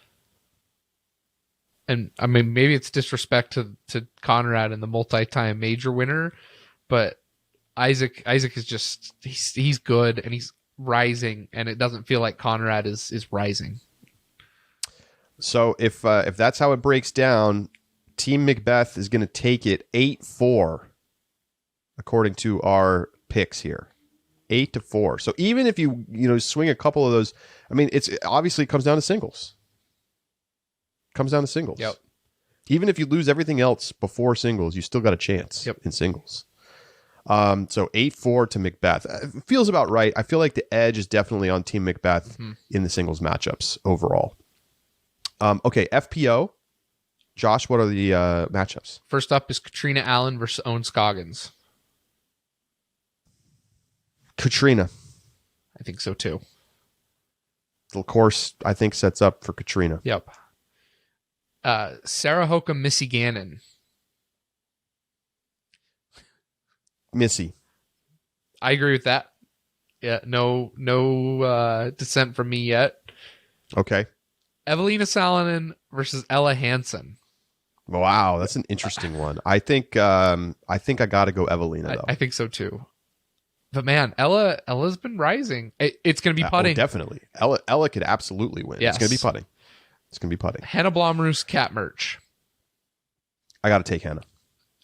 And I mean, maybe it's disrespect to Conrad and the multi-time major winner, but Isaac is just he's good and he's rising, and it doesn't feel like Conrad is rising. So if that's how it breaks down, Team Macbeth is going to take it 8-4, according to our picks here. 8-4. So even if you swing a couple of those, I mean, it comes down to singles. Yep. Even if you lose everything else before singles, you still got a chance in singles. So 8-4 to Macbeth. It feels about right. I feel like the edge is definitely on Team Macbeth in the singles matchups overall. Okay, FPO. Josh, what are the matchups? First up is Katrina Allen versus Owen Scoggins. Katrina. I think so too. The course, I think, sets up for Katrina. Yep. Sarah Hokum, Missy Gannon. Missy. I agree with that. Yeah, no dissent from me yet. Okay. Evelina Salonen versus Ella Hansen. Wow, that's an interesting one. I think I got to go Evelina though. I think so too. But man, Ella's been rising. It's going to be putting. Oh, definitely. Ella could absolutely win. Yes. It's going to be putting. It's going to be putting. Hannah Blomroos, Cat Merch. I got to take Hannah.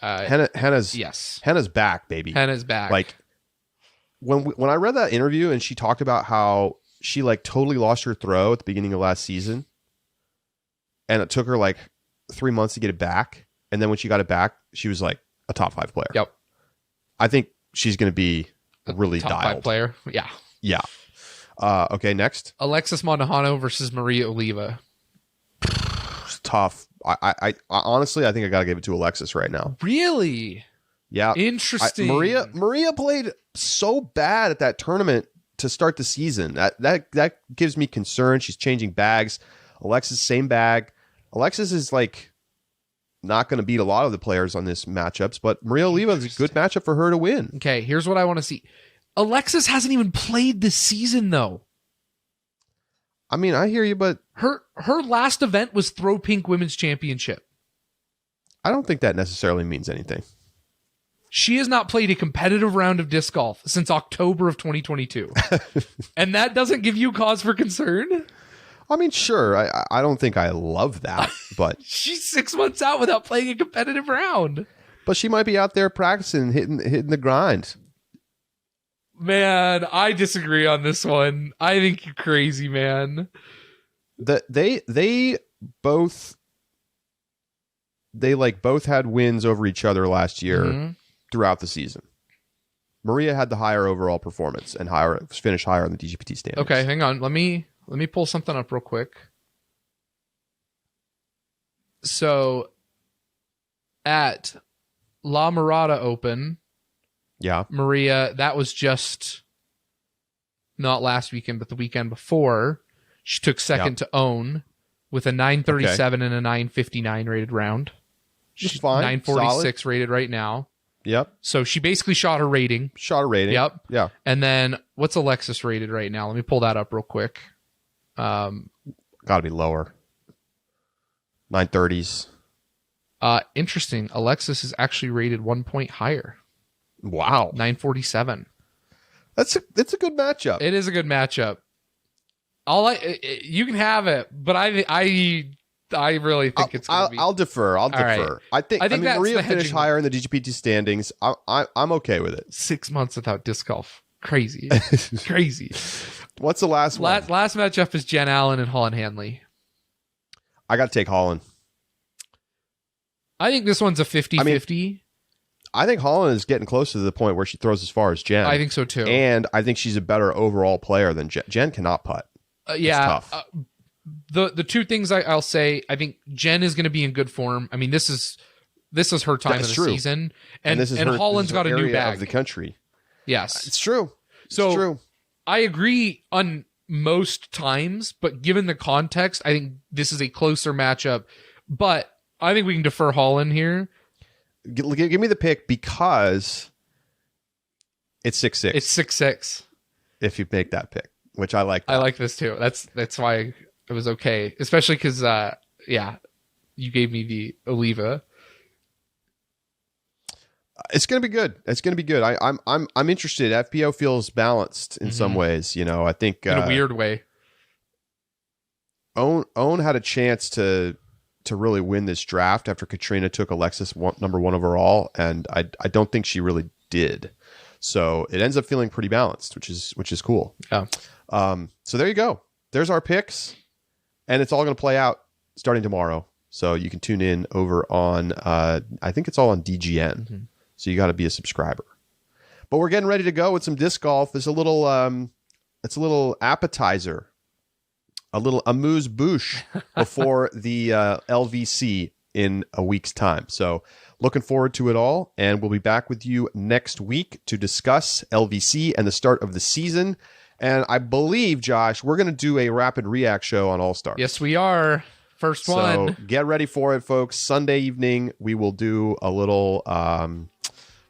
Hannah's back, baby. Hannah's back. Like when I read that interview and she talked about how she like totally lost her throw at the beginning of last season, and it took her like 3 months to get it back, and then when she got it back, she was like a top 5 player. Yep. I think she's going to be really top dialed. 5 player. Yeah. Yeah. Okay, next. Alexis Montejano versus Maria Oliva. It's tough. I honestly, I think I got to give it to Alexis right now. Really? Yeah. Interesting. Maria played so bad at that tournament to start the season. That gives me concern. She's changing bags. Alexis, same bag. Alexis is like not going to beat a lot of the players on this matchups, but Maria Oliva is a good matchup for her to win. Okay, here's what I want to see. Alexis hasn't even played this season though. I mean, I hear you, but her last event was Throw Pink Women's Championship. I don't think that necessarily means anything. She has not played a competitive round of disc golf since October of 2022. And that doesn't give you cause for concern? I mean, sure. I don't think I love that, but she's 6 months out without playing a competitive round. But she might be out there practicing, hitting the grind. Man, I disagree on this one. I think you're crazy, man. They both had wins over each other last year throughout the season. Maria had the higher overall performance and finished higher on the DGPT standings. Okay, hang on. Let me pull something up real quick. So at La Mirada Open, yeah, Maria, that was just not last weekend, but the weekend before. She took second to Own with a 937 and a 959 rated round. She's fine. 946 rated right now. Yep. So she basically shot her rating. Yep. Yeah. And then what's Alexis rated right now? Let me pull that up real quick. Got to be lower. 930s. Interesting. Alexis is actually rated 1 point higher. Wow. 947. It's a good matchup. It is a good matchup. You can have it, but I really think it's going to be. I'll defer. Right. I think Maria finished higher in the DGPT standings. I'm okay with it. 6 months without disc golf. Crazy. Crazy. What's the last one? Last matchup is Jen Allen and Holland Hanley. I got to take Holland. I think this one's a 50-50. I think Holland is getting close to the point where she throws as far as Jen. I think so too. And I think she's a better overall player than Jen. Jen cannot putt. Yeah. It's tough. The two things I'll say, I think Jen is going to be in good form. I mean, this is her time of the season, and Holland's got a new bag of the country. Yes, it's true. It's true. I agree on most times, but given the context, I think this is a closer matchup. But I think we can defer Holland here. Give me the pick because it's 6-6. It's 6-6. If you make that pick, which I like. I like this too. That's why it was okay, especially because you gave me the Oliva. It's gonna be good. I'm interested. FPO feels balanced in some ways. You know, I think in a weird way. Own had a chance to really win this draft after Katrina took Alexis number 1 overall, and I don't think she really did. So it ends up feeling pretty balanced, which is cool. Yeah. So there you go. There's our picks, and it's all going to play out starting tomorrow. So you can tune in over on I think it's all on DGN. Mm-hmm. So you got to be a subscriber. But we're getting ready to go with some disc golf. There's a little appetizer. A little amuse-bouche before the LVC in a week's time. So looking forward to it all. And we'll be back with you next week to discuss LVC and the start of the season. And I believe, Josh, we're going to do a rapid react show on All-Stars. Yes, we are. First one. So get ready for it, folks. Sunday evening, we will do a little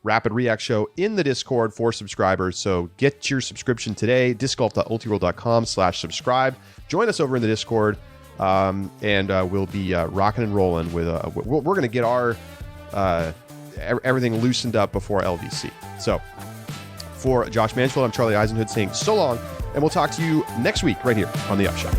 rapid react show in the Discord for subscribers. So get your subscription today, discgolf.ultiworld.com/subscribe. Join us over in the Discord. and we'll be rocking and rolling with. We're going to get our everything loosened up before LVC. So for Josh Mansfield, I'm Charlie Eisenhood saying so long, and we'll talk to you next week right here on the Upshot.